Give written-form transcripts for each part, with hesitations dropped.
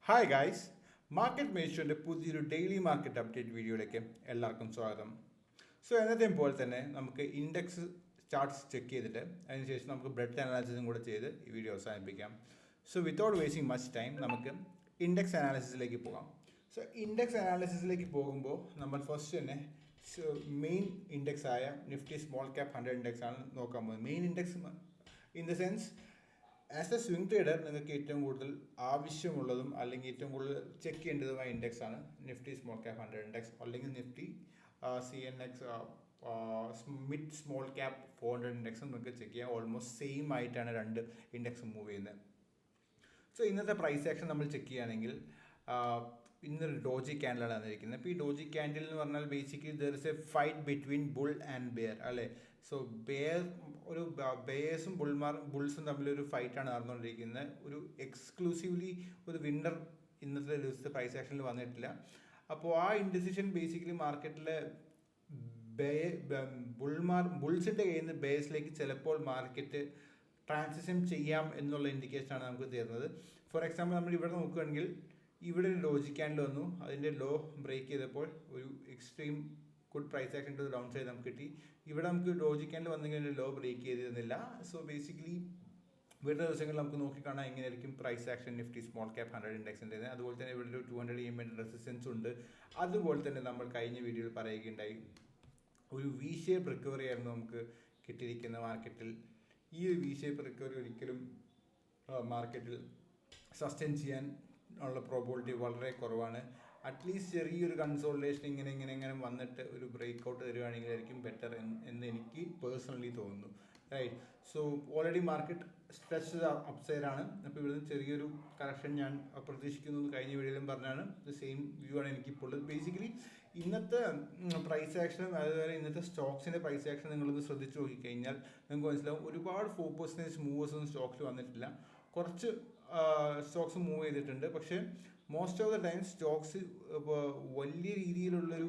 Hi guys, market മേഷൻ്റെ പുതിയൊരു daily market update വീഡിയോയിലേക്ക് എല്ലാവർക്കും സ്വാഗതം. സോ എന്നത്തെയും പോലെ തന്നെ നമുക്ക് ഇൻഡെക്സ് ചാർട്ട്സ് ചെക്ക് ചെയ്തിട്ട് അതിനുശേഷം നമുക്ക് ബ്രെഡ് അനാലിസിസും കൂടെ ചെയ്ത് ഈ വീഡിയോ അവസാനിപ്പിക്കാം. So without wasting much time നമുക്ക് ഇൻഡെക്സ് അനാലിസിസിലേക്ക് പോകാം. സോ ഇൻഡെക്സ് അനാലിസിസിലേക്ക് പോകുമ്പോൾ നമ്മൾ ഫസ്റ്റ് തന്നെ മെയിൻ ഇൻഡെക്സ് ആയ നിഫ്റ്റി സ്മോൾ ക്യാപ് 100 ഇൻഡെക്സ് ആണ് നോക്കാൻ പോകുന്നത്. Main index in the sense as A swing trader നിങ്ങൾക്ക് ഏറ്റവും കൂടുതൽ ആവശ്യമുള്ളതും അല്ലെങ്കിൽ ഏറ്റവും കൂടുതൽ ചെക്ക് ചെയ്യേണ്ടതുമായ ഇൻഡെക്സ് ആണ് നിഫ്റ്റി സ്മോൾ ക്യാപ് 100 ഇൻഡെക്സ് അല്ലെങ്കിൽ Nifty CNX mid small cap 400 ഇൻഡെക്സും നിങ്ങൾക്ക് ചെക്ക് ചെയ്യാം. ഓൾമോസ്റ്റ് സെയിം ആയിട്ടാണ് രണ്ട് ഇൻഡെക്സ് മൂവ് ചെയ്യുന്നത്. സോ ഇന്നത്തെ പ്രൈസ് ആക്ഷൻ നമ്മൾ ചെക്ക് ചെയ്യുകയാണെങ്കിൽ ഇന്നൊരു ഡോജി ക്യാൻഡിലാണ് വന്നിരിക്കുന്നത്. അപ്പോൾ ഈ ഡോജി ക്യാൻഡിൽ എന്ന് പറഞ്ഞാൽ basically there is a fight between bull and bear അല്ലേ. സോ ബെയേഴ്സും ബുൾസും തമ്മിലൊരു ഫൈറ്റാണ് നടന്നുകൊണ്ടിരിക്കുന്നത്. ഒരു എക്സ്ക്ലൂസീവ്ലി ഒരു വിന്നർ ഇന്നത്തെ ദിവസത്തെ പ്രൈസ് ആക്ഷനിൽ വന്നിട്ടില്ല. അപ്പോൾ ആ ഇൻഡിസിഷൻ ബേസിക്കലി മാർക്കറ്റിലെ ബുൾസിൻ്റെ കയ്യിൽ നിന്ന് ബേസിലേക്ക് ചിലപ്പോൾ മാർക്കറ്റ് ട്രാൻസിഷൻ ചെയ്യാം എന്നുള്ള ഇൻഡിക്കേഷനാണ് നമുക്ക് തരുന്നത്. ഫോർ എക്സാമ്പിൾ നമ്മൾ ഇവിടെ നോക്കുകയാണെങ്കിൽ ഇവിടെ ഒരു ഡോജി ക്യാൻഡിൽ വന്നു, അതിൻ്റെ ലോ ബ്രേക്ക് ചെയ്തപ്പോൾ ഒരു extreme good price action to down side നമുക്ക് കിട്ടി. ഇവിടെ നമുക്ക് ഡോജി ക്യാൻഡിൽ വന്നെങ്കിൽ ലോ ബ്രേക്ക് ചെയ്തിരുന്നില്ല. സോ ബേസിക്കലി വരുന്ന ദിവസങ്ങളിൽ നമുക്ക് നോക്കിക്കാണാം എങ്ങനെയായിരിക്കും price action Nifty small cap 100 ഇൻഡെക്സിൻ്റെ. അതുപോലെ തന്നെ ഇവിടെ ഒരു 200 EMA റെസിസ്റ്റൻസ് ഉണ്ട്. അതുപോലെ തന്നെ നമ്മൾ കഴിഞ്ഞ വീഡിയോയിൽ പറയുകയുണ്ടായി ഒരു വി ഷേപ്പ് റിക്കവറി ആയിരുന്നു നമുക്ക് കിട്ടിയിരിക്കുന്ന മാർക്കറ്റിൽ. ഈ ഒരു വി ഷേപ്പ് റിക്കവറി ഒരിക്കലും മാർക്കറ്റിൽ സസ്റ്റെയിൻ ചെയ്യാൻ ഉള്ള പ്രോബിലിറ്റി വളരെ കുറവാണ്. അറ്റ്ലീസ്റ്റ് ചെറിയൊരു കൺസോൾട്ടേഷൻ ഇങ്ങനെ വന്നിട്ട് ഒരു ബ്രേക്ക് ഔട്ട് തരുവാണെങ്കിലായിരിക്കും ബെറ്റർ എന്ന് എനിക്ക് പേഴ്സണലി തോന്നുന്നു. Right. So already market stretch അപ്സൈഡാണ്. അപ്പോൾ ഇവിടുന്ന് ചെറിയൊരു കറക്ഷൻ ഞാൻ പ്രതീക്ഷിക്കുന്നു. കഴിഞ്ഞ വീഡിയോയിലും പറഞ്ഞാണ് സെയിം വ്യൂ ആണ് എനിക്കിപ്പോൾ. ബേസിക്കലി ഇന്നത്തെ പ്രൈസ് ആക്ഷനും അതുപോലെ ഇന്നത്തെ സ്റ്റോക്സിൻ്റെ പ്രൈസ് ആക്ഷൻ നിങ്ങളൊന്ന് ശ്രദ്ധിച്ച് നോക്കിക്കഴിഞ്ഞാൽ നിങ്ങൾക്ക് മനസ്സിലാവും ഒരുപാട് 4% മൂവേഴ്സ് ഒന്നും സ്റ്റോക്സിൽ വന്നിട്ടില്ല. കുറച്ച് സ്റ്റോക്സ് മൂവ് ചെയ്തിട്ടുണ്ട്. പക്ഷേ most of the time stocks വലിയ രീതിയിലുള്ളൊരു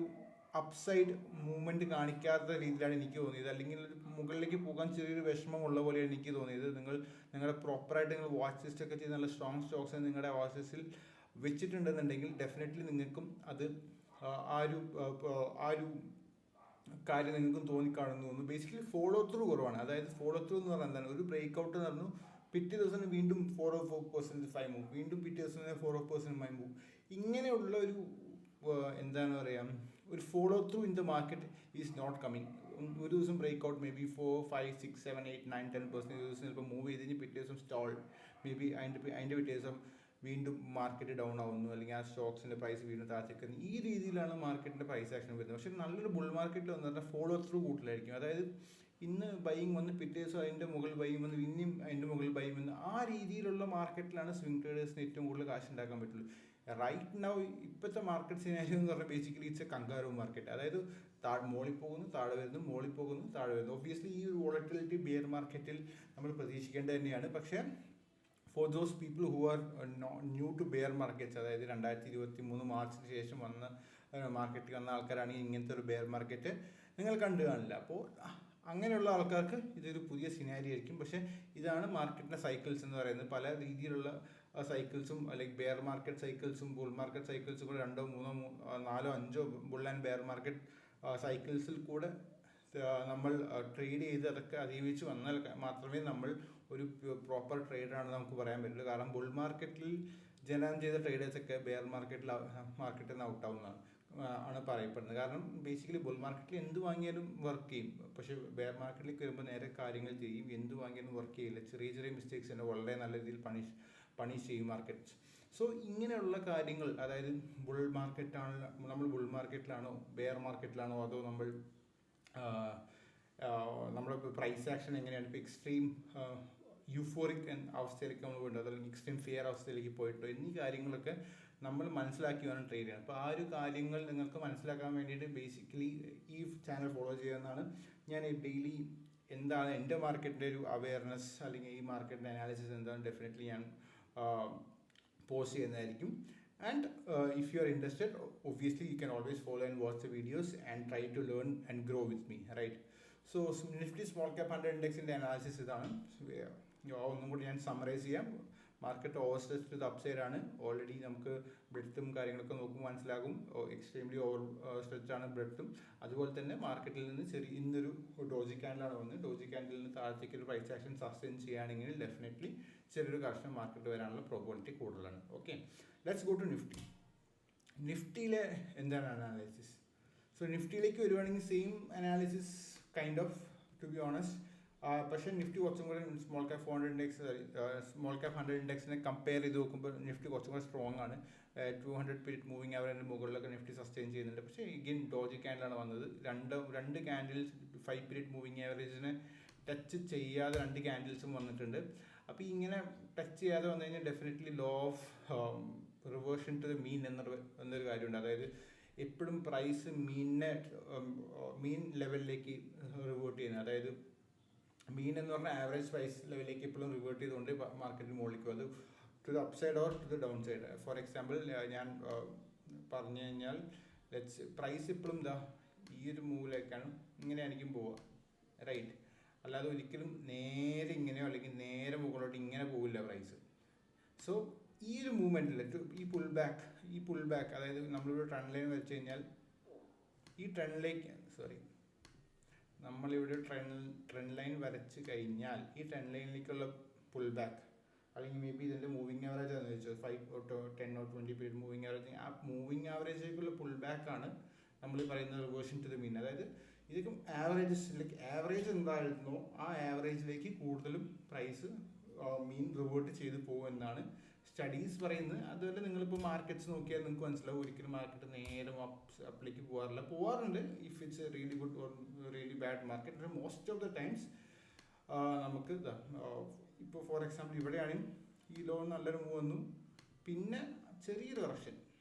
അപ്സൈഡ് മൂവ്മെൻറ്റ് കാണിക്കാത്ത രീതിയിലാണ് എനിക്ക് തോന്നിയത്. അല്ലെങ്കിൽ മുകളിലേക്ക് പോകാൻ ചെറിയൊരു വിഷമമുള്ള പോലെയാണ് എനിക്ക് തോന്നിയത്. നിങ്ങളുടെ പ്രോപ്പറായിട്ട് നിങ്ങൾ വാച്ച് ലിസ്റ്റ് ഒക്കെ ചെയ്ത് നല്ല സ്ട്രോങ് സ്റ്റോക്സ് നിങ്ങളുടെ വാച്ച് ലിസ്റ്റിൽ വെച്ചിട്ടുണ്ടെന്നുണ്ടെങ്കിൽ ഡെഫിനറ്റ്ലി നിങ്ങൾക്കും അത് ആ ഒരു കാര്യം നിങ്ങൾക്കും തോന്നിക്കാണെന്ന് തോന്നുന്നു. ബേസിക്കലി ഫോളോ ത്രൂ കുറവാണ്. അതായത് ഫോളോ ത്രൂ എന്ന് പറഞ്ഞാൽ എന്താണ്, ഒരു ബ്രേക്ക് ഔട്ട് എന്ന് പറഞ്ഞു പിറ്റേ ദിവസം വീണ്ടും 4% 5 മൂവ്, വീണ്ടും പിറ്റേ ദിവസം 4% 5 മൂവ്, ഇങ്ങനെയുള്ള ഒരു എന്താണ് പറയുക, ഒരു follow through in the market is not coming. ഒരു ദിവസം ബ്രേക്ക് ഔട്ട് മേ ബി 4 5 6 7 8 9 10% ഒരു ദിവസം ചിലപ്പോൾ മൂവ് ചെയ്ത് കഴിഞ്ഞ് പിറ്റേ ദിവസം സ്റ്റോൾ, മേ ബി അതിൻ്റെ പിറ്റേ ദിവസം വീണ്ടും മാർക്കറ്റ് ഡൗൺ ആവുന്നു, അല്ലെങ്കിൽ ആ സ്റ്റോക്സിൻ്റെ പ്രൈസ് വീണ്ടും താഴ്ചക്കുന്നു. ഈ രീതിയിലാണ് മാർക്കറ്റിൻ്റെ പ്രൈസ് ആക്ഷൻ വരുന്നത്. പക്ഷേ നല്ലൊരു ബുൾ മാർക്കറ്റിൽ വന്നു പറഞ്ഞാൽ ഫോളോ ത്രൂ കൂടുതലായിരിക്കും. അതായത് ഇന്ന് ബൈയിങ് വന്ന് പിറ്റേ ദിവസം അതിൻ്റെ മുകളിൽ ബൈയിങ് വന്ന് പിന്നെയും അതിൻ്റെ മുകളിൽ ബൈയിങ് വന്ന് ആ രീതിയിലുള്ള മാർക്കറ്റിലാണ് സ്വിംഗ് ട്രേഡേഴ്സിന് ഏറ്റവും കൂടുതൽ കാശ് ഉണ്ടാക്കാൻ പറ്റുള്ളൂ. റൈറ്റ് നൗ ഇപ്പോഴത്തെ മാർക്കറ്റ് സിനാരിയോ എന്ന് പറഞ്ഞാൽ basically it's A kangaroo market. അതായത് മോളിൽ പോകുന്നു, താഴെ വരുന്നു, മോളിൽ പോകുന്നു, താഴെ വരുന്നു. ഒബ്വിയസ്ലി ഈ ഒരു വോളറ്റിലിറ്റി ബിയർ മാർക്കറ്റിൽ നമ്മൾ പ്രതീക്ഷിക്കേണ്ടത് തന്നെയാണ്. പക്ഷേ for those people who are new to bear markets, അതായത് 2023 മാർച്ചിന് ശേഷം മാർക്കറ്റിൽ വന്ന ആൾക്കാരാണെങ്കിൽ ഇങ്ങനത്തെ ഒരു ബെയർ മാർക്കറ്റ് നിങ്ങൾ കണ്ടു കാണില്ല. അപ്പോൾ അങ്ങനെയുള്ള ആൾക്കാർക്ക് ഇതൊരു പുതിയ സിനാരി ആയിരിക്കും. പക്ഷേ ഇതാണ് മാർക്കറ്റിൻ്റെ സൈക്കിൾസ് എന്ന് പറയുന്നത്. പല രീതിയിലുള്ള സൈക്കിൾസും അല്ലെങ്കിൽ ബെയർ മാർക്കറ്റ് സൈക്കിൾസും ബുൾ മാർക്കറ്റ് സൈക്കിൾസും കൂടെ 2 3 4 5 ബുൾ ആൻഡ് ബെയർ മാർക്കറ്റ് സൈക്കിൾസിൽ കൂടെ നമ്മൾ ട്രേഡ് ചെയ്ത് അതൊക്കെ അതിജീവിച്ച് വന്നാൽ മാത്രമേ നമ്മൾ ഒരു പ്രോപ്പർ ട്രേഡറാണെന്ന് നമുക്ക് പറയാൻ പറ്റുള്ളൂ. കാരണം ബുൾ മാർക്കറ്റിൽ ജനറേറ്റ് ചെയ്ത ട്രേഡേഴ്സൊക്കെ ബെയർ മാർക്കറ്റിൽ നിന്ന് ഔട്ടാവുന്നതാണ് ആണ് പറയപ്പെടുന്നത്. കാരണം ബേസിക്കലി ബുൾ മാർക്കറ്റിൽ എന്ത് വാങ്ങിയാലും വർക്ക് ചെയ്യും. പക്ഷേ ബെയർ മാർക്കറ്റിലേക്ക് വരുമ്പോൾ നേരെ കാര്യങ്ങൾ ചെയ്യും. എന്ത് വാങ്ങിയാലും വർക്ക് ചെയ്യില്ല. ചെറിയ മിസ്റ്റേക്സ് തന്നെ വളരെ നല്ല രീതിയിൽ പണിഷ് ചെയ്യും മാർക്കറ്റ്. സോ ഇങ്ങനെയുള്ള കാര്യങ്ങൾ, അതായത് ബുൾ മാർക്കറ്റിലാണോ ബെയർ മാർക്കറ്റിലാണോ, അതോ നമ്മുടെ പ്രൈസ് ആക്ഷൻ എങ്ങനെയാണ്, ഇപ്പോൾ എക്സ്ട്രീം യൂഫോറിക് അവസ്ഥയിലേക്ക് നമ്മൾ പോയിട്ടോ അതല്ലെങ്കിൽ എക്സ്ട്രീം ഫിയർ അവസ്ഥയിലേക്ക് പോയിട്ടോ എന്നീ കാര്യങ്ങളൊക്കെ നമ്മൾ മനസ്സിലാക്കി വേണം ട്രേഡ് ചെയ്യാൻ. അപ്പോൾ ആ ഒരു കാര്യങ്ങൾ നിങ്ങൾക്ക് മനസ്സിലാക്കാൻ വേണ്ടിയിട്ട് ബേസിക്കലി ഈ ചാനൽ ഫോളോ ചെയ്യാമെന്നാണ്. ഞാൻ ഡെയിലി എന്താണ് എൻ്റെ മാർക്കറ്റിൻ്റെ ഒരു അവയർനെസ് അല്ലെങ്കിൽ ഈ മാർക്കറ്റിൻ്റെ അനാലിസിസ് എന്താണ് ഡെഫിനറ്റ്ലി ഞാൻ പോസ്റ്റ് ചെയ്യുന്നതായിരിക്കും. And if you are interested, obviously you can always follow and watch the videos and try to learn and grow with me, right? So Nifty Small Cap 100 Index in the analysis ഇതാണ്. ഒന്നും കൂടി ഞാൻ summarise ചെയ്യാം. Market over stretch to the upside ആണ്. Already നമുക്ക് ബ്രെഡ്ത്തും കാര്യങ്ങളൊക്കെ നോക്കുമ്പോൾ മനസ്സിലാകും എക്സ്ട്രീംലി ഓവർ സ്ട്രെച്ച് ആണ് ബ്രെഡ്ത്തും. അതുപോലെ തന്നെ മാർക്കറ്റിൽ നിന്ന് ഇന്നൊരു ഡോജി ക്യാൻഡിലാണ് വന്നത്. ഡോജി ക്യാൻഡിൽ നിന്ന് താഴത്തേക്ക് ഒരു പ്രൈസ് ആക്ഷൻ സസ്റ്റെയിൻ ചെയ്യുകയാണെങ്കിൽ ഡെഫിനറ്റ്ലി ചെറിയൊരു കർഷണം മാർക്കറ്റ് വരാനുള്ള പ്രോബിലിറ്റി കൂടുതലാണ്. Okay, let's go to Nifty. നിഫ്റ്റിയിലെ എന്താണ് അനാലിസിസ്? സോ നിഫ്റ്റിയിലേക്ക് വരുവാണെങ്കിൽ same analysis kind of, to be honest. പക്ഷേ നിഫ്റ്റി കുറച്ചും കൂടെ small cap 400 index, small cap 100 ഇൻഡെക്സിനെ കമ്പയർ ചെയ്ത് നോക്കുമ്പോൾ നിഫ്റ്റി കുറച്ചും കൂടെ സ്ട്രോങ് ആണ്. 200 പീരിയഡ് മൂവിങ് ആവറേജിൻ്റെ മുകളിലൊക്കെ നിഫ്റ്റി സസ്റ്റെയിൻ ചെയ്യുന്നുണ്ട്. പക്ഷേ ഇഗിൻ ഡോജി ക്യാൻഡിലാണ് വന്നത്. രണ്ട് ക്യാൻഡിൽസ് 5 പീരിയഡ് മൂവിങ് ആവറേജിനെ ടച്ച് ചെയ്യാതെ 2 ക്യാൻഡിൽസും വന്നിട്ടുണ്ട്. അപ്പോൾ ഇങ്ങനെ ടച്ച് ചെയ്യാതെ വന്നു കഴിഞ്ഞാൽ definitely law of reversion to the mean എന്നൊരു കാര്യമുണ്ട്. അതായത് എപ്പോഴും പ്രൈസ് മീൻ ലെവലിലേക്ക് റിവേർട്ട് ചെയ്യുന്നത്. അതായത് മീൻ എന്ന് പറഞ്ഞാൽ ആവറേജ് പ്രൈസ് ലെവലിലേക്ക് എപ്പോഴും റിവേർട്ട് ചെയ്തുകൊണ്ട് മാർക്കറ്റിന് മുകളിലേക്ക് അത് to the upside or to the down side. For example ഞാൻ പറഞ്ഞു കഴിഞ്ഞാൽ പ്രൈസ് എപ്പോഴും ഈ ഒരു മൂവിലേക്കാണ് ഇങ്ങനെയായിരിക്കും പോവുക, റൈറ്റ്? അല്ലാതെ ഒരിക്കലും നേരെ ഇങ്ങനെയോ അല്ലെങ്കിൽ നേരെ മുകളിലോട്ട് ഇങ്ങനെ പോവില്ല പ്രൈസ്. സോ ഈ ഒരു മൂവ്മെൻറ്റിൽ ഈ പുൾ ബാക്ക് അതായത് നമ്മളിവിടെ ട്രെൻഡ് ലൈൻ വെച്ച് കഴിഞ്ഞാൽ ഈ നമ്മളിവിടെ ട്രെൻഡ് ലൈൻ വരച്ച് കഴിഞ്ഞാൽ ഈ ട്രെൻഡ് ലൈനിലേക്കുള്ള പുൾ ബാക്ക് അല്ലെങ്കിൽ മേ ബി ഇതിൻ്റെ മൂവിങ് ആവറേജ് ആണെന്ന് വെച്ചാൽ 5 or 10 or 20 period moving average, ആ മൂവിങ് ആവറേജിലേക്കുള്ള പുൾ ബാക്കാണ് നമ്മൾ പറയുന്ന റിവേർഷൻ ടു ദ മീൻ. അതായത് ഇതൊക്കെ ആവറേജ് എന്തായിരുന്നോ ആ ആവറേജിലേക്ക് കൂടുതലും പ്രൈസ് മീൻ റിവേർട്ട് ചെയ്ത് പോകുമെന്നാണ് സ്റ്റഡീസ് പറയുന്നത്. അതുപോലെ നിങ്ങളിപ്പോൾ മാർക്കറ്റ്സ് നോക്കിയാൽ നിങ്ങൾക്ക് മനസ്സിലാവും ഒരിക്കലും മാർക്കറ്റ് നേരെ അപ്പിലേക്ക് പോകാറുണ്ട് if it's A really good or really bad market. Most of the times നമുക്ക് ഇപ്പോൾ ഫോർ എക്സാമ്പിൾ ഇവിടെയാണെങ്കിൽ ഈ ലോ നല്ലൊരു മൂവ് വന്നു, പിന്നെ ചെറിയൊരു കറക്ഷൻ,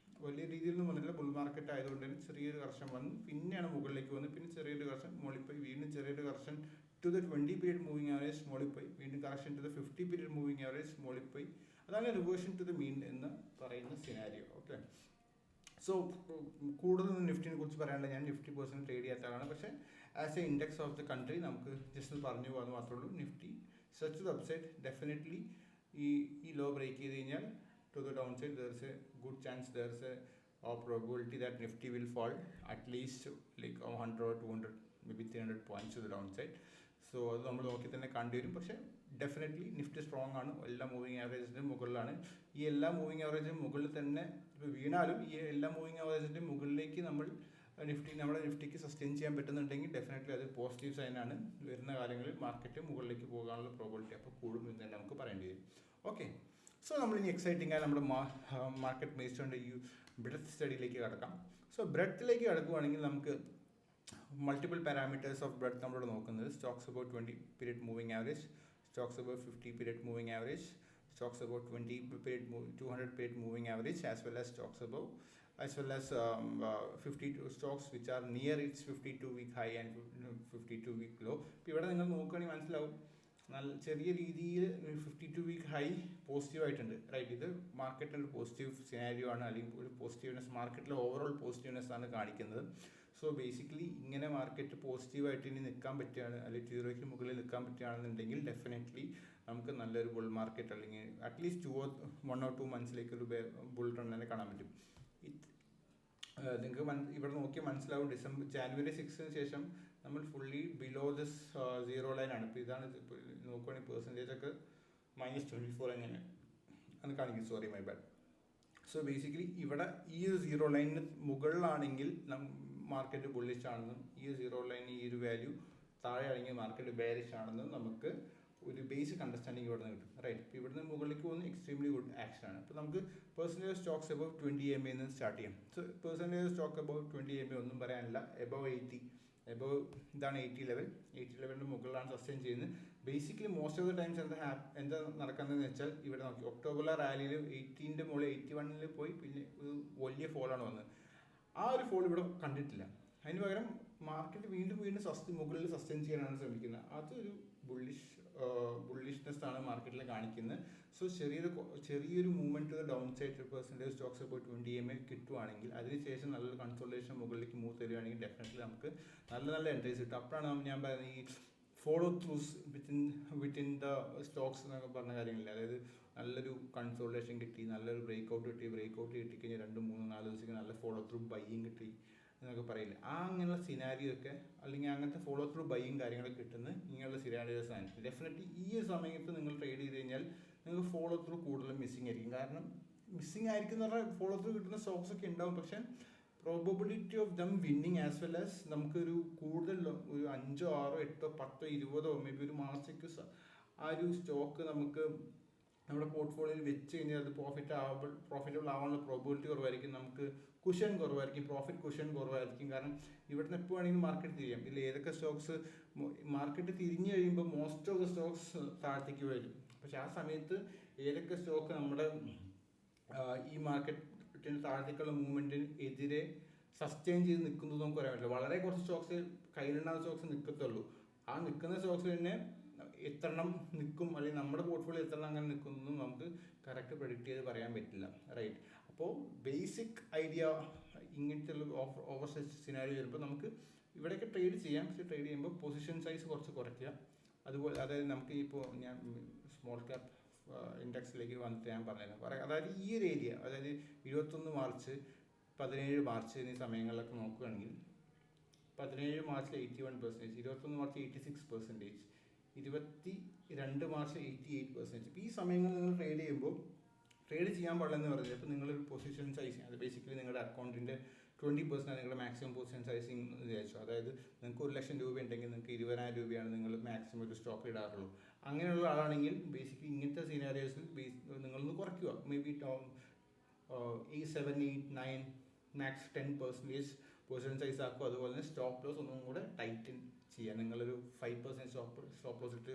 വലിയ രീതിയിലൊന്നും വന്നില്ല, ബുൾ മാർക്കറ്റ് ആയതുകൊണ്ട് തന്നെ ചെറിയൊരു കറക്ഷൻ വന്നു, പിന്നെയാണ് മുകളിലേക്ക് വന്ന്, പിന്നെ ചെറിയൊരു കറക്ഷൻ മുകളിൽ വീണ്ടും ചെറിയൊരു correction to the 20 period moving average മുകളിൽ വീണ്ടും correction to the 50 period moving average മുകളിൽ അതാണ് റിവേർഷൻ ടു ദ മീൻ എന്ന് പറയുന്ന സിനാരിയോ. ഓക്കെ, സോ കൂടുതലൊന്നും നിഫ്റ്റിനെ കുറിച്ച് പറയാനുള്ള, ഞാൻ നിഫ്റ്റി പേഴ്സണൽ ട്രേഡ് ചെയ്യാത്ത ആളാണ്. പക്ഷേ as a index of the country നമുക്ക് ജസ്റ്റ് പറഞ്ഞു പോകാൻ മാത്രമേ ഉള്ളൂ. Nifty search the upside definitely ഈ ലോ ബ്രേക്ക് ചെയ്ത് കഴിഞ്ഞാൽ to the downside there is a good chance, there is a probability that Nifty will fall at least like 100 or 200 maybe 300 points to the downside. So അത് നമ്മൾ നോക്കി തന്നെ കണ്ടുവരും. പക്ഷേ definitely Nifty strong ആണ്, എല്ലാ moving ആവറേജിൻ്റെ മുകളിലാണ്. ഈ എല്ലാ മൂവിങ് ആവറേജിൻ്റെ മുകളിൽ തന്നെ ഇപ്പോൾ വീണാലും ഈ എല്ലാ മൂവിങ് ആവറേജിൻ്റെ മുകളിലേക്ക് നമ്മുടെ നിഫ്റ്റിക്ക് സസ്റ്റെയിൻ ചെയ്യാൻ പറ്റുന്നുണ്ടെങ്കിൽ ഡെഫിനറ്റ്ലി അത് പോസിറ്റീവ് സൈനാണ്. വരുന്ന കാലങ്ങളിൽ മാർക്കറ്റ് മുകളിലേക്ക് പോകാനുള്ള പ്രോബിലിറ്റി അപ്പോൾ കൂടും എന്ന് തന്നെ നമുക്ക് പറയേണ്ടി വരും. ഓക്കെ, സോ നമ്മളിനി എക്സൈറ്റിംഗ് ആയി നമ്മുടെ മാർക്കറ്റ് ബേസ്ഡ് ഓൺ ഈ ബ്രെഡ്ത്ത് സ്റ്റഡിയിലേക്ക് കിടക്കാം. സോ ബ്രെഡ്ത്തിലേക്ക് കിടക്കുകയാണെങ്കിൽ നമുക്ക് മൾട്ടിപ്പിൾ പാരാമീറ്റേഴ്സ് ഓഫ് ബ്രെഡ്ത്ത് നമ്മളിവിടെ നോക്കുന്നത് stocks about 20 period moving average, stocks about 50 period moving average, stocks about 200 period moving average, as well as 52 stocks which are near its 52-week high and 52-week low. ഇപ്പോൾ ഇവിടെ നിങ്ങൾ നോക്കുകയാണെങ്കിൽ മനസ്സിലാവും ചെറിയ രീതിയിൽ 52-week high positive ആയിട്ടുണ്ട്, right? ഇത് മാർക്കറ്റിൻ്റെ ഒരു പോസിറ്റീവ് സിനാരിയോ ആണ്, അല്ലെങ്കിൽ ഒരു പോസിറ്റീവ്നെസ്, മാർക്കറ്റിലെ ഓവറോൾ പോസിറ്റീവ്നെസ് ആണ് കാണിക്കുന്നത്. സോ ബേസിക്കലി ഇങ്ങനെ മാർക്കറ്റ് പോസിറ്റീവായിട്ട് ഇനി നിൽക്കാൻ പറ്റുകയാണ്, അല്ലെങ്കിൽ 0ക്ക് മുകളിൽ നിൽക്കാൻ പറ്റുകയാണെന്നുണ്ടെങ്കിൽ ഡെഫിനറ്റ്ലി നമുക്ക് നല്ലൊരു ബുൾ മാർക്കറ്റ് അല്ലെങ്കിൽ അറ്റ്ലീസ്റ്റ് 1 or 2 മന്ത്സിലേക്ക് ഒരു ബുൾ റൺ തന്നെ കാണാൻ പറ്റും. നിങ്ങൾക്ക് ഇവിടെ നോക്കിയാൽ മനസ്സിലാവും ജാനുവരി 6 ശേഷം നമ്മൾ ഫുള്ളി ബിലോ ദിസ് 0 ലൈനാണ്. ഇപ്പോൾ ഇതാണ് നോക്കുകയാണെങ്കിൽ പെർസെൻറ്റേജ് ഒക്കെ -24 എങ്ങനെ അത് കാണിക്കും, sorry my bad. So basically ഇവിടെ ഈ ഒരു 0 ലൈനിന് മുകളിലാണെങ്കിൽ മാർക്കറ്റ് ബുള്ളിഷ് ആണെന്നും ഈ 0 ലൈൻ ഈ ഒരു വാല്യൂ താഴെയാണെങ്കിൽ മാർക്കറ്റ് ബെയറിഷ് ആണെന്നും നമുക്ക് ഒരു ബേസിക് അണ്ടർസ്റ്റാൻഡിങ് ഇവിടെ നിന്ന് കിട്ടും, റൈറ്റ്? ഇപ്പോൾ ഇവിടുന്ന് മുകളിലേക്ക് പോകുന്ന എക്സ്ട്രീംലി ഗുഡ് ആക്ഷൻ ആണ്. ഇപ്പോൾ നമുക്ക് പെർസെൻറ്റേജ് സ്റ്റോക്സ് എബവ് 20 MA നിന്ന് സ്റ്റാർട്ട് ചെയ്യാം. So percentage stock above 20 MA ഒന്നും പറയാനില്ല, എബവ് 80, ഇതാണ് 80 ലെവലിൻ്റെ മുകളിലാണ് സസ്റ്റെയിൻ ചെയ്യുന്നത്. Basically most of the times എന്താ നടക്കുന്നതെന്ന് വെച്ചാൽ ഇവിടെ നോക്കി ഒക്ടോബറിലെ റാലിയിൽ 80ൻ്റെ മുകളിൽ 81 പോയി പിന്നെ ഒരു വലിയ ഫോളാണ് വന്നത്. ആ ഒരു ഫോൾ ഇവിടെ കണ്ടിട്ടില്ല. അതിന് പകരം മാർക്കറ്റ് വീണ്ടും മുകളിൽ സസ്റ്റെയിൻ ചെയ്യാനാണ് ശ്രമിക്കുന്നത്. അതൊരു ബുള്ളിഷ്നെസ് ആണ് മാർക്കറ്റിൽ കാണിക്കുന്നത്. സോ ചെറിയൊരു movement to the down side percentage stocks ഇപ്പോൾ 20 MA കിട്ടുവാണെങ്കിൽ അതിനുശേഷം നല്ലൊരു കൺസോൾട്ടേഷൻ മുകളിലേക്ക് മൂവ് തരികയാണെങ്കിൽ ഡെഫിനറ്റ്ലി നമുക്ക് നല്ല എൻട്രീസ് കിട്ടും. അപ്പോഴാണ് ഞാൻ പറയുന്നത് ഈ follow throughs within the stocks എന്നൊക്കെ പറഞ്ഞ കാര്യങ്ങളില്ല. അതായത് നല്ലൊരു കൺസോൾട്ടേഷൻ കിട്ടി, നല്ലൊരു ബ്രേക്ക് ഔട്ട് കിട്ടിക്കഴിഞ്ഞാൽ 2, 3, 4 ദിവസത്തേക്ക് നല്ല ഫോളോ ത്രൂ ബൈയിങ് കിട്ടി എന്നൊക്കെ പറയില്ല. അങ്ങനെയുള്ള സിനാരിയോ ഒക്കെ അല്ലെങ്കിൽ അങ്ങനത്തെ ഫോളോ ത്രൂ ബൈയും കാര്യങ്ങളൊക്കെ കിട്ടുന്ന ഇങ്ങനെയുള്ള സിനാരിയോസ് ആണ്. ഡെഫിനറ്റ്ലി ഈ ഒരു സമയത്ത് നിങ്ങൾ ട്രേഡ് ചെയ്ത് കഴിഞ്ഞാൽ നിങ്ങൾക്ക് ഫോളോ ത്രൂ കൂടുതലും മിസ്സിങ് ആയിരിക്കും. കാരണം മിസ്സിങ് ആയിരിക്കും എന്ന് പറഞ്ഞാൽ ഫോളോ ത്രൂ കിട്ടുന്ന സ്റ്റോക്സ് ഒക്കെ ഉണ്ടാവും, പക്ഷേ probability of them winning as well as നമുക്കൊരു കൂടുതൽ ഒരു 5, 6, 8, 10, 20 മേ ബി ഒരു മാസത്തേക്ക് ആ ഒരു സ്റ്റോക്ക് നമുക്ക് നമ്മുടെ പോർട്ട്ഫോളിയോയിൽ വെച്ച് കഴിഞ്ഞാൽ അത് പ്രോഫിറ്റബിൾ ആവാനുള്ള പ്രോബിലിറ്റി കുറവായിരിക്കും, നമുക്ക് കുഷൻ കുറവായിരിക്കും, പ്രോഫിറ്റ് കുഷൻ കുറവായിരിക്കും. കാരണം ഇവിടുന്ന് എപ്പോൾ വേണമെങ്കിലും മാർക്കറ്റ് തിരിയാം. ഇതിൽ ഏതൊക്കെ സ്റ്റോക്സ് മാർക്കറ്റ് തിരിഞ്ഞു കഴിയുമ്പോൾ മോസ്റ്റ് ഓഫ് ദ സ്റ്റോക്സ് താഴത്തേക്ക് വരും. പക്ഷെ ആ സമയത്ത് ഏതൊക്കെ സ്റ്റോക്ക് നമ്മുടെ ഈ മാർക്കറ്റിന് താഴത്തേക്കുള്ള മൂവ്മെൻറ്റിന് എതിരെ സസ്റ്റെയിൻ ചെയ്ത് നിൽക്കുന്നത് നമുക്ക് പറയാൻ പറ്റില്ല. വളരെ കുറച്ച് സ്റ്റോക്സ്, കയ്യിലുണ്ടാകുന്ന സ്റ്റോക്സ് നിൽക്കത്തുള്ളൂ. ആ നിൽക്കുന്ന സ്റ്റോക്സ് തന്നെ എത്രണ്ണം നിൽക്കും അല്ലെങ്കിൽ നമ്മുടെ പോർട്ട്ഫോളിയോ എത്രണ്ണം അങ്ങനെ നിൽക്കുന്നതും നമുക്ക് കറക്റ്റ് പ്രെഡിക്റ്റ് ചെയ്ത് പറയാൻ പറ്റില്ല, റൈറ്റ്? അപ്പോൾ ബേസിക് ഐഡിയ ഇങ്ങനത്തെ ഓവർ സിനാരിയോ വരുമ്പോൾ നമുക്ക് ഇവിടെയൊക്കെ ട്രേഡ് ചെയ്യാം. പക്ഷേ ട്രേഡ് ചെയ്യുമ്പോൾ പൊസിഷൻ സൈസ് കുറച്ച് കുറയ്ക്കുക. അതുപോലെ അതായത് നമുക്ക് ഇപ്പോൾ ഞാൻ സ്മോൾ ക്യാപ്പ് ഇൻഡെക്സിലേക്ക് വന്നിട്ട് ഞാൻ പറഞ്ഞുതരാം. അതായത് ഈ ഒരു ഏരിയ, അതായത് 21 മാർച്ച് 17 മാർച്ച് എന്നീ സമയങ്ങളിലൊക്കെ നോക്കുകയാണെങ്കിൽ 17 മാർച്ചിൽ 81%, 21 മാർച്ച് 86%, 22 മാർച്ച് 88%. ഇപ്പോൾ ഈ സമയങ്ങളിൽ നിങ്ങൾ ട്രേഡ് ചെയ്യുമ്പോൾ ട്രേഡ് ചെയ്യാൻ പാടില്ലെന്ന് പറഞ്ഞത്, അപ്പോൾ നിങ്ങളൊരു പൊസിഷൻ സൈസ്, അത് ബേസിക്കലി നിങ്ങളുടെ അക്കൗണ്ടിൻ്റെ 20% നിങ്ങളുടെ മാക്സിമം പൊസിഷൻ സൈസിങ് എന്ന് വിചാരിച്ചു. അതായത് നിങ്ങൾക്ക് 1 ലക്ഷം രൂപ ഉണ്ടെങ്കിൽ നിങ്ങൾക്ക് 20,000 രൂപയാണ് നിങ്ങൾ മാക്സിമം ഒരു സ്റ്റോക്ക് ഇടാറുള്ളൂ. അങ്ങനെയുള്ള ആളാണെങ്കിൽ ബേസിക്കലി ഇങ്ങനത്തെ സിനാരിയോസിൽ നിങ്ങളൊന്ന് കുറയ്ക്കുക. May be 7, 8, 9 max 10% position size ആക്കുക. അതുപോലെ തന്നെ സ്റ്റോപ്പ് ലോസ് ഒന്നും കൂടെ ടൈറ്റൻ ചെയ്യുക. നിങ്ങളൊരു 5% സ്റ്റോപ്പ് ലോസ് ഇട്ട്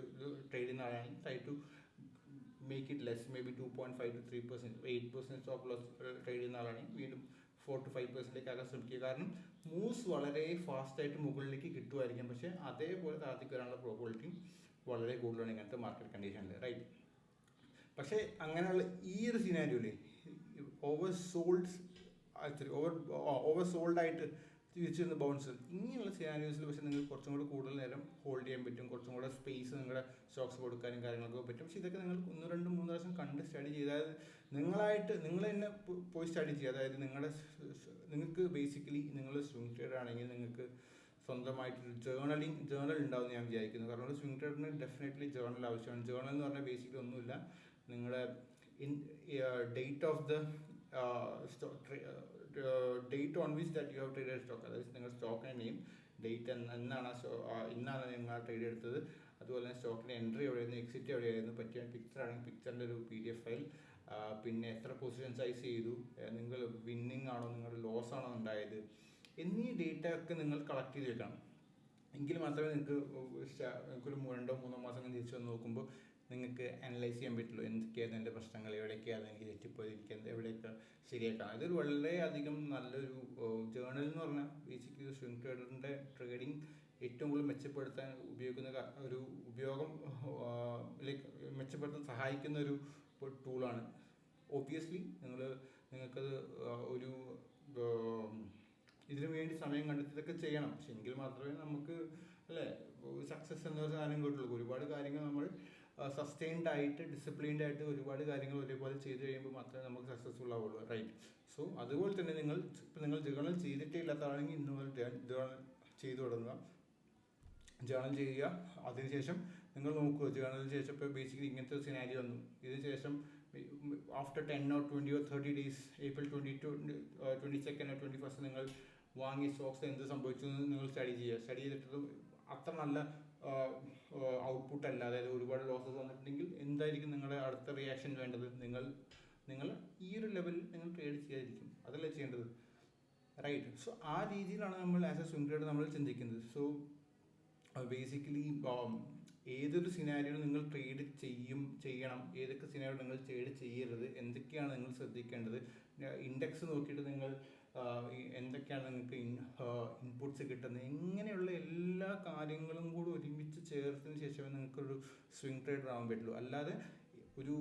ട്രേഡ് ചെയ്യുന്ന ആളാണെങ്കിൽ try to make it less, may be 2.5 to 3%, 8% stop loss trade ചെയ്യുന്ന ആളാണെങ്കിൽ വീണ്ടും 4 to 5% ആക്കാൻ ശ്രമിക്കുക. കാരണം മൂവ്സ് വളരെ ഫാസ്റ്റായിട്ട് മുകളിലേക്ക് കിട്ടുമായിരിക്കും, പക്ഷേ അതേപോലെ താഴത്തേക്ക് വരാനുള്ള പ്രോബിലിറ്റി വളരെ കൂടുതലാണ് ഇങ്ങനത്തെ മാർക്കറ്റ് കണ്ടീഷനിൽ, റൈറ്റ്? പക്ഷേ അങ്ങനെയുള്ള ഈ ഒരു സിനാരിയോയില് ഓവർ സോൾഡ് ആയിട്ട് തിരിച്ചിരുന്ന ബൗൺസ്, ഇങ്ങനെയുള്ള സിനാരിയോസിൽ പക്ഷേ നിങ്ങൾക്ക് കുറച്ചും കൂടെ കൂടുതൽ നേരം ഹോൾഡ് ചെയ്യാൻ പറ്റും, കുറച്ചും കൂടെ സ്പേസ് നിങ്ങളുടെ സ്റ്റോക്സ് കൊടുക്കാനും കാര്യങ്ങളൊക്കെ പറ്റും. പക്ഷേ ഇതൊക്കെ നിങ്ങൾ 1, 2, 3 പ്രാവശ്യം കണ്ട് സ്റ്റഡി ചെയ്താൽ നിങ്ങൾ തന്നെ പോയി സ്റ്റഡി ചെയ്യുക. അതായത് നിങ്ങൾക്ക് ബേസിക്കലി നിങ്ങൾ സ്വിംഗ് ട്രേഡർ ആണെങ്കിൽ നിങ്ങൾക്ക് സ്വന്തമായിട്ടൊരു ജേണൽ ഉണ്ടാവും ഞാൻ വിചാരിക്കുന്നു. കാരണം സ്വിംഗ് ട്രേഡറിന് ഡെഫിനറ്റ്ലി ജേണൽ ആവശ്യമാണ്. ജേണൽ എന്ന് പറഞ്ഞാൽ ബേസിക്കലി ഒന്നുമില്ല, നിങ്ങളുടെ date of the date on which that you have traded stock, അതായത് നിങ്ങളുടെ സ്റ്റോക്കിൻ്റെ നെയിം, ഡേറ്റ് ഇന്നാണ് നിങ്ങൾ ട്രേഡ് എടുത്തത്, അതുപോലെ തന്നെ സ്റ്റോക്കിൻ്റെ എൻട്രി എവിടെയായിരുന്നു, എക്സിറ്റ് എവിടെയായിരുന്നു, പറ്റിയ പിക്ചർ ആണെങ്കിൽ പിക്ചറിൻ്റെ ഒരു PDF ഫയൽ, പിന്നെ എത്ര പൊസിഷൻ സൈസ് ചെയ്തു, നിങ്ങൾ വിന്നിങ് ആണോ നിങ്ങൾ ലോസ് ആണോ ഉണ്ടായത് എന്നീ ഡേറ്റ ഒക്കെ നിങ്ങൾ കളക്ട് ചെയ്ത് വെക്കണം. എങ്കിൽ മാത്രമേ നിങ്ങൾക്കൊരു 2, 3 മാസം തിരിച്ചു വന്ന് നോക്കുമ്പോൾ നിങ്ങൾക്ക് അനലൈസ് ചെയ്യാൻ പറ്റുള്ളൂ എന്തൊക്കെയായിരുന്നു എൻ്റെ പ്രശ്നങ്ങൾ, എവിടെയൊക്കെയാണ് എനിക്ക് തെറ്റിപ്പോയിരിക്കുന്നത്, എവിടെയൊക്കെ ശരിയാക്കാം. ഇതൊരു വളരെയധികം നല്ലൊരു ജേണൽ എന്ന് പറഞ്ഞാൽ ബേസിക്കലി സ്വിംഗ് ട്രേഡറിൻ്റെ ട്രേഡിങ് ഏറ്റവും കൂടുതൽ മെച്ചപ്പെടുത്താൻ ഉപയോഗിക്കുന്ന ഒരു മെച്ചപ്പെടുത്താൻ സഹായിക്കുന്ന ഒരു ടൂളാണ്. ഒബ്വിയസ്ലി നിങ്ങൾക്കത് ഒരു ഇതിനു വേണ്ടി സമയം കണ്ടെത്തി ഇതൊക്കെ ചെയ്യണം. പക്ഷെ എങ്കിൽ മാത്രമേ നമുക്ക് സക്സസ് എന്നൊരു സാധനം കിട്ടുള്ളൂ. ഒരുപാട് കാര്യങ്ങൾ നമ്മൾ സസ്റ്റെയിൻഡ് ആയിട്ട് ഡിസിപ്ലിൻഡ് ആയിട്ട് ഒരുപാട് കാര്യങ്ങൾ ഒരേപോലെ ചെയ്ത് കഴിയുമ്പോൾ മാത്രമേ നമുക്ക് സക്സസ്ഫുൾ ആവുള്ളൂ, റൈറ്റ്? സോ അതുപോലെ തന്നെ നിങ്ങൾ ജേണൽ ചെയ്തിട്ടേ ഇല്ലാത്തതാണെങ്കിൽ ഇന്ന് മുതൽ ജേണൽ ചെയ്തു തുടങ്ങുക, ജേണൽ ചെയ്യുക. അതിനുശേഷം നിങ്ങൾ നോക്കുക, ജേണലിന് ശേഷം ഇപ്പോൾ ബേസിക്കലി ഇങ്ങനത്തെ ഒരു സിനാരിയോ വന്നു, ഇതിന് ശേഷം after 10 or 20 or 30 days, April 22nd or 21st നിങ്ങൾ വാങ്ങിയ സ്റ്റോക്സ് എന്ത് സംഭവിച്ചു എന്ന് നിങ്ങൾ സ്റ്റഡി ചെയ്തിട്ട് അത്ര നല്ല ഔട്ട്പുട്ട് അല്ല, അതായത് ഒരുപാട് ലോസസ് വന്നിട്ടുണ്ടെങ്കിൽ എന്തായിരിക്കും നിങ്ങളുടെ അടുത്ത റിയാക്ഷൻ വേണ്ടത്? നിങ്ങൾ ഈ ഒരു ലെവലിൽ നിങ്ങൾ ട്രേഡ് ചെയ്യാതിരിക്കും, അതല്ലേ ചെയ്യേണ്ടത്, റൈറ്റ്? സോ ആ രീതിയിലാണ് നമ്മൾ ആസ് എ സ്വിംഗ് ട്രേഡർ നമ്മൾ ചിന്തിക്കുന്നത്. സോ ബേസിക്കലി ഏതൊരു സിനാരിയോ നിങ്ങൾ ട്രേഡ് ചെയ്യണം, ഏതൊക്കെ സിനാരിയോ നിങ്ങൾ ട്രേഡ് ചെയ്യരുത്, എന്തൊക്കെയാണ് നിങ്ങൾ ശ്രദ്ധിക്കേണ്ടത്, ഇൻഡെക്സ് നോക്കിയിട്ട് നിങ്ങൾ എന്തൊക്കെയാണ് നിങ്ങൾക്ക് ഇൻപുട്സ് കിട്ടുന്നത്, ഇങ്ങനെയുള്ള എല്ലാ കാര്യങ്ങളും കൂടി ഒരുമിച്ച് ചേർത്തതിന് ശേഷമേ നിങ്ങൾക്കൊരു സ്വിംഗ് ട്രേഡർ ആവാൻ പറ്റുള്ളൂ. അല്ലാതെ ഒരു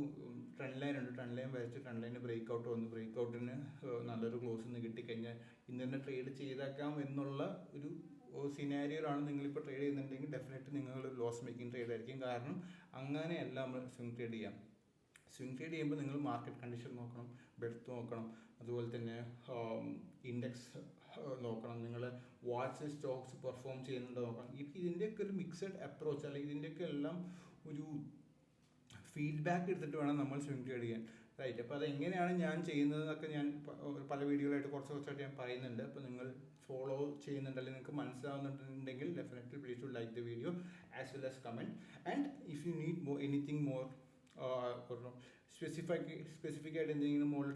ട്രെൻഡ് ലൈൻ ഉണ്ട്, ട്രെൻഡ് ലൈൻ വരച്ച് ട്രെൻഡ് ലൈന് ബ്രേക്ക് ഔട്ടിന് നല്ലൊരു ക്ലോസ് നിന്ന് കിട്ടിക്കഴിഞ്ഞാൽ ഇന്ന് തന്നെ ട്രേഡ് ചെയ്തേക്കാം എന്നുള്ള ഒരു സിനാരിയോയിലാണ് നിങ്ങളിപ്പോൾ ട്രേഡ് ചെയ്യുന്നുണ്ടെങ്കിൽ ഡെഫിനറ്റ്ലി നിങ്ങളൊരു ലോസ് മേക്കിംഗ് ട്രേഡ് ആയിരിക്കും. കാരണം അങ്ങനെയല്ല നമ്മൾ സ്വിംഗ് ട്രേഡ് ചെയ്യാം. സ്വിംഗ് ട്രേഡ് ചെയ്യുമ്പോൾ നിങ്ങൾ മാർക്കറ്റ് കണ്ടീഷൻ നോക്കണം, ബെഡ്ത്ത് നോക്കണം, അതുപോലെ തന്നെ ഇൻഡെക്സ് നോക്കണം, നിങ്ങൾ വാച്ച് സ്റ്റോക്സ് പെർഫോം ചെയ്യുന്നുണ്ടോ നോക്കണം. ഇതിൻ്റെയൊക്കെ ഒരു മിക്സഡ് അപ്രോച്ച് അല്ലെങ്കിൽ ഇതിൻ്റെയൊക്കെ എല്ലാം ഒരു ഫീഡ്ബാക്ക് എടുത്തിട്ട് വേണം നമ്മൾ സ്വിംഗ് ട്രേഡ് ചെയ്യാൻ, റൈറ്റ്. അപ്പോൾ അതെങ്ങനെയാണ് ഞാൻ ചെയ്യുന്നതെന്നൊക്കെ ഞാൻ പല വീഡിയോകളായിട്ട് കുറച്ചായിട്ട് ഞാൻ പറയുന്നുണ്ട്. അപ്പോൾ നിങ്ങൾ ഫോളോ ചെയ്യുന്നുണ്ട് അല്ലെങ്കിൽ നിങ്ങൾക്ക് മനസ്സിലാവുന്നുണ്ടെങ്കിൽ definitely please to like the video as well as comment. And if you need anything more specific ആയിട്ട് എന്തെങ്കിലും മോഡൽ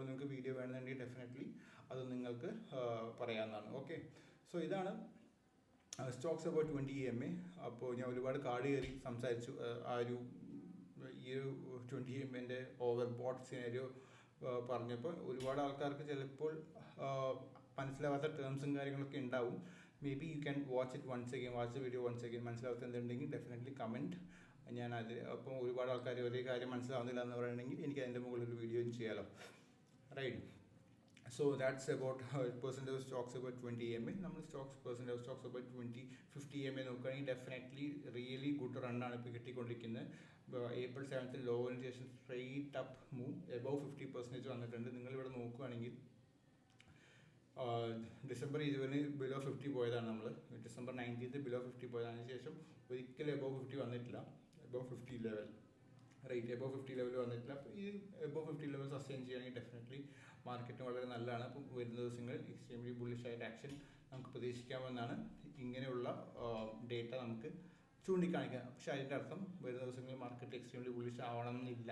നിങ്ങൾക്ക് വീഡിയോ വേണമെന്നുണ്ടെങ്കിൽ ഡെഫിനറ്റ്ലി അത് നിങ്ങൾക്ക് പറയാവുന്നതാണ്. ഓക്കെ, സോ ഇതാണ് സ്റ്റോക്സ് അബൌട്ട് 20 EMA. അപ്പോൾ ഞാൻ ഒരുപാട് കാർഡ് കയറി സംസാരിച്ചു. ഈ ഒരു 20 EMA ഓവർ ബോട്ട് സിനാരിയോ പറഞ്ഞപ്പോൾ ഒരുപാട് ആൾക്കാർക്ക് ചിലപ്പോൾ മനസ്സിലാവാത്ത ടേംസും കാര്യങ്ങളൊക്കെ ഉണ്ടാവും. May be you can watch the video once again. മനസ്സിലാവാത്ത എന്തുണ്ടെങ്കിൽ ഡെഫിനറ്റ്ലി കമൻറ്റ്. അപ്പോൾ ഒരുപാട് ആൾക്കാർ ഒരേ കാര്യം മനസ്സിലാവുന്നില്ല എന്ന് പറയുകയാണെങ്കിൽ എനിക്ക് അതിൻ്റെ മുകളിൽ ഒരു വീഡിയോയും ചെയ്യാമല്ലോ, right. So that's about percentage stocks about 20 EMA. നമ്മൾ പെർസെൻറ്റേജ് സ്റ്റോക്സ് അബൌട്ട് 50 EMA നോക്കുകയാണെങ്കിൽ ഡെഫിനറ്റ്ലി റിയലി ഗുഡ് റണ്ണാണ് ഇപ്പോൾ കിട്ടിക്കൊണ്ടിരിക്കുന്നത്. April 7th ലോവിന് ശേഷം സ്ട്രെയിറ്റ് അപ്പ് മൂവ് എബവ് 50% വന്നിട്ടുണ്ട്. നിങ്ങളിവിടെ നോക്കുകയാണെങ്കിൽ December 20 ബിലോ 50 പോയതാണ്. നമ്മൾ December 19th ബിലോ 50 പോയതാണ്. ശേഷം ഒരിക്കലും എബവ് 50 വന്നിട്ടില്ല. Above 50 level, rate above 50 level വന്നിട്ടില്ല. അപ്പോൾ ഈ എബവ് 50 ലെവൽ സസ്റ്റെയിൻ ചെയ്യുകയാണെങ്കിൽ ഡെഫിനറ്റ്ലി മാർക്കറ്റിന് വളരെ നല്ലതാണ്. അപ്പോൾ വരുന്ന ദിവസങ്ങളിൽ എക്സ്ട്രീംലി ബുള്ളിഷ് ആയിട്ട് ആക്ഷൻ നമുക്ക് പ്രതീക്ഷിക്കാമെന്നാണ് ഇങ്ങനെയുള്ള ഡേറ്റ നമുക്ക് ചൂണ്ടിക്കാണിക്കുക. പക്ഷേ അതിൻ്റെ അർത്ഥം വരുന്ന ദിവസങ്ങളിൽ മാർക്കറ്റ് എക്സ്ട്രീംലി ബുള്ളിഷ് ആവണമെന്നില്ല,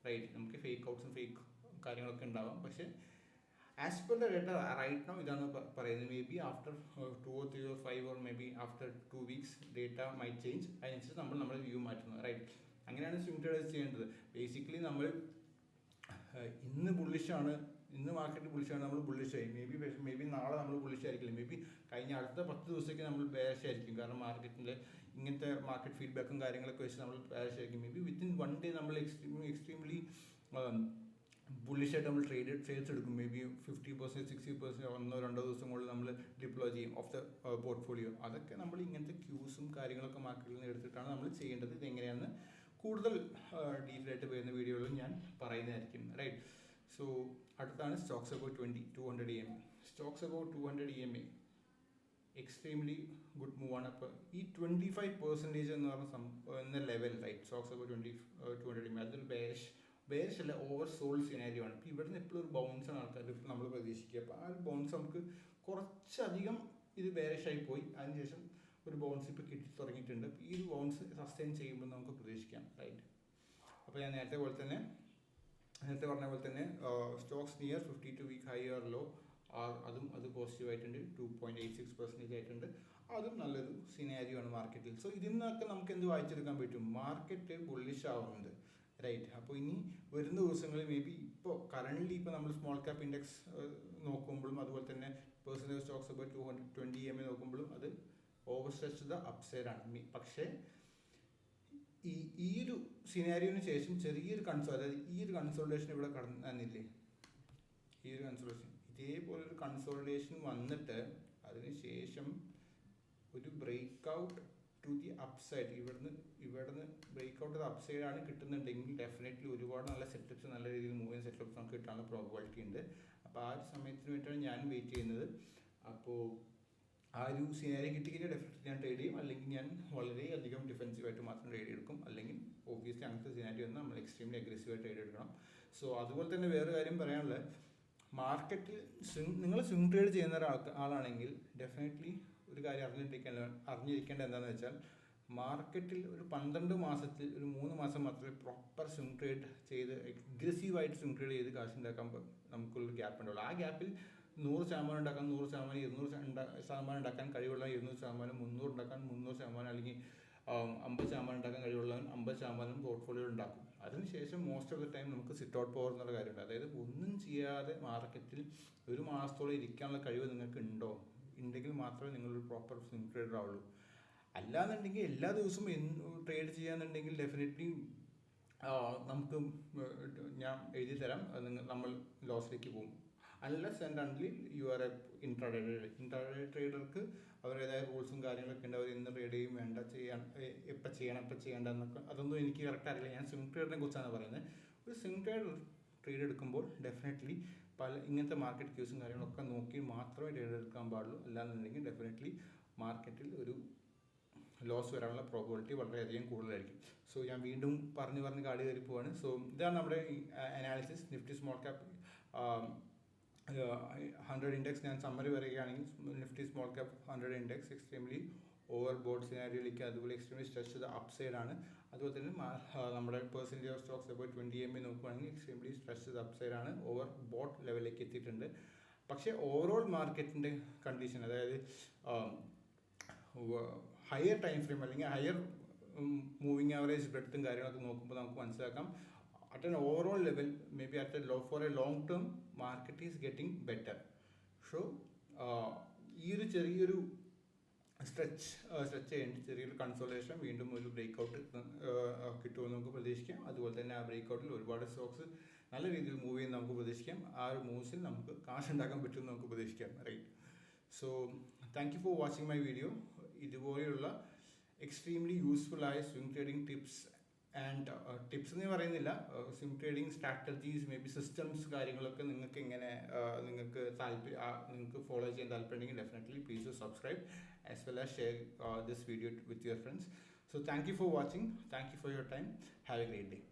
റൈറ്റ്. നമുക്ക് ഫേക്ക് ഔട്ട്സും ഫേക്ക് കാര്യങ്ങളൊക്കെ ഉണ്ടാവാം. പക്ഷേ as per the data right now ഇതാണ് പറയുന്നത്. May be after 2 or 3 or 5 or may be after 2 weeks data might change. അതിനനുസരിച്ച് നമ്മൾ നമ്മുടെ വ്യൂ മാറ്റുന്നത്, റൈറ്റ്. അങ്ങനെയാണ് സ്വിംഗ് ട്രേഡേഴ്സ് ചെയ്യേണ്ടത്. ബേസിക്കലി നമ്മൾ ഇന്ന് മാർക്കറ്റ് ബുള്ളിഷാണ്, നമ്മൾ ബുള്ളിഷായി. മേ ബി നാളെ നമ്മൾ ബുള്ളിഷായിരിക്കില്ല. മേ ബി കഴിഞ്ഞ അടുത്ത 10 ദിവസത്തേക്ക് നമ്മൾ ബേറിഷ് ആയിരിക്കും. കാരണം മാർക്കറ്റിൻ്റെ ഇങ്ങനത്തെ മാർക്കറ്റ് ഫീഡ്ബാക്കും കാര്യങ്ങളൊക്കെ വെച്ച് നമ്മൾ ബേറിഷ് ആയിരിക്കും. മേ ബി വിത്തിൻ 1 day നമ്മൾ എക്സ്ട്രീംലി ബുള്ളിഷായിട്ട് നമ്മൾ ട്രേഡ്സ് എടുക്കും. മേ ബി 50%, 60% 1-2 ദിവസം കൊണ്ട് നമ്മൾ ഡിപ്ലോയ് ചെയ്യും ഓഫ് ദ പോർട്ട്ഫോളിയോ. അതൊക്കെ നമ്മൾ ഇങ്ങനത്തെ ക്യൂസും കാര്യങ്ങളൊക്കെ മാർക്കറ്റിൽ നിന്ന് എടുത്തിട്ടാണ് നമ്മൾ ചെയ്യേണ്ടത്. ഇതെങ്ങനെയാണെന്ന് കൂടുതൽ ഡീറ്റെയിലായിട്ട് വരുന്ന വീഡിയോകളിൽ ഞാൻ പറയുന്നതായിരിക്കും, റൈറ്റ്. സോ അടുത്താണ് stocks about 200 EMA. Stocks about 200 EMA extremely good move ആണ്. അപ്പോൾ ഈ 25% എന്ന് പറഞ്ഞ level, right, stocks about 200 EMA അതൊരു ബേറിഷ് അല്ല, ഓവർ സോൾഡ് സിനാരിയോ ആണ്. ഇപ്പോൾ ഇവിടുന്ന് എപ്പോഴും ഒരു ബൗൺസാണ് ആൾക്കാർ നമ്മൾ പ്രതീക്ഷിക്കുക. അപ്പോൾ ആ ഒരു ബൗൺസ് നമുക്ക് കുറച്ചധികം ഇത് ബേറിഷായി പോയി. അതിനുശേഷം ഒരു ബൗൺസ് ഇപ്പോൾ കിട്ടി തുടങ്ങിയിട്ടുണ്ട്. ഈ ഒരു ബൗൺസ് സസ്റ്റെയിൻ ചെയ്യുമ്പോൾ നമുക്ക് പ്രതീക്ഷിക്കാം, റൈറ്റ്. അപ്പോൾ ഞാൻ നേരത്തെ പറഞ്ഞ പോലെ തന്നെ stocks near 52-week high or low അത് പോസിറ്റീവ് ആയിട്ടുണ്ട്. 2.86% ആയിട്ടുണ്ട്. അതും നല്ലൊരു സിനാരിയോ ആണ് മാർക്കറ്റിൽ. സോ ഇതിൽ നിന്നൊക്കെ നമുക്ക് എന്ത് വായിച്ചെടുക്കാൻ പറ്റും? മാർക്കറ്റ് ബുള്ളിഷ് ആവുന്നുണ്ട്, റൈറ്റ്. അപ്പോൾ ഇനി വരുന്ന ദിവസങ്ങളിൽ മേ ബി കറൻ്റ്ലി നമ്മൾ സ്മോൾ ക്യാപ്പ് ഇൻഡെക്സ് നോക്കുമ്പോഴും അതുപോലെ തന്നെ പെർസെൻറ്റേജ് സ്റ്റോക്സ് അബൌട്ട് 220 EMA നോക്കുമ്പോഴും അത് ഓവർ സ്ട്രെച്ച് ദ അപ്സൈഡ് ആണ്. പക്ഷേ ഈ ഒരു സിനാരിയോന് ശേഷം ചെറിയൊരു അതായത് ഈ ഒരു കൺസോൾട്ടേഷൻ ഇവിടെ കടന്നില്ലേ, ഈ ഒരു കൺസോൾട്ടേഷൻ ഇതേപോലെ ഒരു കൺസോൾട്ടേഷൻ വന്നിട്ട് അതിന് ശേഷം ഒരു break out to the upside, ഇവിടുന്ന് ബ്രേക്ക് ഔട്ട് അപ്സൈഡ് ആണ് കിട്ടുന്നുണ്ടെങ്കിൽ ഡെഫിനറ്റ്ലി ഒരുപാട് നല്ല സെറ്റപ്സ്, നല്ല രീതിയിൽ മൂവ് ചെയ്യുന്ന സെറ്റപ്സ് നമുക്ക് കിട്ടാനുള്ള പ്രോബിലിറ്റി ഉണ്ട്. അപ്പോൾ ആ ഒരു സമയത്തിന് വേണ്ടിയിട്ടാണ് ഞാൻ വെയിറ്റ് ചെയ്യുന്നത്. അപ്പോൾ ആ ഒരു സിനാരിയോ കിട്ടിക്കഴിഞ്ഞാൽ ഡെഫിനറ്റ്ലി ഞാൻ ട്രേഡ് ചെയ്യും. അല്ലെങ്കിൽ ഞാൻ വളരെയധികം ഡിഫെൻസീവായിട്ട് മാത്രം ട്രേഡ് എടുക്കും. അല്ലെങ്കിൽ ഒബ്വിയസ്ലി അങ്ങനത്തെ സിനാരിയോ വന്നാൽ നമ്മൾ എക്സ്ട്രീംലി അഗ്രസീവായിട്ട് ട്രേഡ് എടുക്കണം. സോ അതുപോലെ തന്നെ വേറെ കാര്യം പറയാനുള്ളത്, മാർക്കറ്റിൽ നിങ്ങൾ സ്വിംഗ് ട്രേഡ് ചെയ്യുന്ന ആളാണെങ്കിൽ ഡെഫിനറ്റ്ലി ഒരു കാര്യം അറിഞ്ഞിരിക്കേണ്ടത് എന്താണെന്ന് വെച്ചാൽ, മാർക്കറ്റിൽ ഒരു 12 മാസത്തിൽ ഒരു 3 മാസം മാത്രമേ പ്രോപ്പർ സ്വിംഗ് ട്രേഡ് ചെയ്ത് അഗ്രസീവായിട്ട് സ്വിംഗ് ട്രേഡ് ചെയ്ത് കാശ് ഉണ്ടാക്കാൻ നമുക്കുള്ളൊരു ഗ്യാപ്പ് ഉണ്ടാവുള്ളൂ. ആ ഗ്യാപ്പിൽ 100% ഉണ്ടാക്കാൻ 100%, 200% ഉണ്ടാക്കാൻ കഴിവുള്ള 200%, 300 ഉണ്ടാക്കാൻ 300%, അല്ലെങ്കിൽ 50% ഉണ്ടാക്കാൻ കഴിവുള്ളവൻ 50% പോർട്ട്ഫോളിയോ ഉണ്ടാക്കും. അതിനുശേഷം മോസ്റ്റ് ഓഫ് ദ ടൈം നമുക്ക് സിറ്റ് ഔട്ട് പവർ എന്നുള്ള കാര്യമുണ്ട്. അതായത് ഒന്നും ചെയ്യാതെ മാർക്കറ്റിൽ ഒരു മാസത്തോളം ഇരിക്കാനുള്ള കഴിവ് നിങ്ങൾക്ക് ഉണ്ടെങ്കിൽ മാത്രമേ നിങ്ങളൊരു പ്രോപ്പർ സ്വിംഗ് ട്രേഡർ ആവുള്ളൂ. അല്ലാന്നുണ്ടെങ്കിൽ എല്ലാ ദിവസവും ട്രേഡ് ചെയ്യാന്നുണ്ടെങ്കിൽ ഡെഫിനറ്റ്ലി നമുക്ക് ഞാൻ എഴുതി തരാം, നമ്മൾ ലോസിലേക്ക് പോകും. Unless and only you are a intraday ട്രേഡർക്ക് അവരുടേതായ റൂൾസും കാര്യങ്ങളൊക്കെ ഉണ്ട്. അവർ ഇന്ന് ട്രേഡ് ചെയ്യും, എപ്പോൾ ചെയ്യണം എന്നൊക്കെ, അതൊന്നും എനിക്ക് കറക്റ്റ് അറിയില്ല. ഞാൻ സ്വിംഗ് ട്രേഡിനെ കുറിച്ചാണ് പറയുന്നത്. ഒരു സ്വിംഗ് ട്രേഡ് എടുക്കുമ്പോൾ ഡെഫിനറ്റ്ലി പല ഇങ്ങനത്തെ മാർക്കറ്റ് ക്യൂസും കാര്യങ്ങളൊക്കെ നോക്കി മാത്രമേ ട്രേഡ് എടുക്കാൻ പാടുള്ളൂ. അല്ലാന്നുണ്ടെങ്കിൽ ഡെഫിനറ്റ്ലി മാർക്കറ്റിൽ ഒരു ലോസ് വരാനുള്ള പ്രോബിലിറ്റി വളരെയധികം കൂടുതലായിരിക്കും. സോ ഞാൻ വീണ്ടും പറഞ്ഞ് കാട് കയറി പോവാണ്. സോ ഇതാണ് നമ്മുടെ analysis. Nifty small cap 100 index ഞാൻ സമ്മറി പറയുകയാണെങ്കിൽ Nifty small cap 100 index extremely over bought സിനാരിയോയിലേക്ക് അതുപോലെ എക്സ്ട്രീംലി സ്ട്രെച്ച് ചെയ്ത അപ്പ് സൈഡാണ്. അതുപോലെ തന്നെ നമ്മുടെ പെർസെൻറ്റേജ് ഓഫ് സ്റ്റോക്സ് അപ്പോൾ 20 MA നോക്കുകയാണെങ്കിൽ എക്സ്ട്രീംലി സ്ട്രെച്ച് ചെയ്ത അപ്പ് സൈഡാണ്, ഓവർ ബോട്ട് ലെവലിലേക്ക് എത്തിയിട്ടുണ്ട്. പക്ഷേ ഓവറോൾ മാർക്കറ്റിൻ്റെ കണ്ടീഷൻ, അതായത് ഹയർ ടൈം ഫ്രെയിം അല്ലെങ്കിൽ ഹയർ മൂവിങ് ആവറേജ് ബ്രെഡ്ത്തും കാര്യങ്ങളൊക്കെ നോക്കുമ്പോൾ നമുക്ക് മനസ്സിലാക്കാം at an overall level, maybe at a low for a long term, market is getting better. So ഈ ഒരു ചെറിയൊരു സ്ട്രെച്ച് ചെയ്യേണ്ട ചെറിയൊരു കൺസോളേഷൻ വീണ്ടും ഒരു ബ്രേക്ക് ഔട്ട് കിട്ടുമെന്ന് നമുക്ക് പ്രതീക്ഷിക്കാം. അതുപോലെ തന്നെ ആ ബ്രേക്ക് ഔട്ടിൽ ഒരുപാട് സ്റ്റോക്സ് നല്ല രീതിയിൽ മൂവ് ചെയ്യുന്ന നമുക്ക് പ്രതീക്ഷിക്കാം. ആ ഒരു മൂവ്സിൽ നമുക്ക് കാശ് ഉണ്ടാക്കാൻ പറ്റുമെന്ന് നമുക്ക് പ്രതീക്ഷിക്കാം, right? So thank you for watching my video. ഇതുപോലെയുള്ള എക്സ്ട്രീംലി യൂസ്ഫുൾ ആയ swing trading tips and tips എന്ന് പറയുന്നില്ല, swing trading strategies, may be systems കാര്യങ്ങളൊക്കെ നിങ്ങൾക്ക് എങ്ങനെ നിങ്ങൾക്ക് ഫോളോ ചെയ്യാൻ താല്പര്യമുണ്ടെങ്കിൽ definitely please subscribe as well as share this video with your friends. So thank you for watching. Thank you for your time. Have a great day.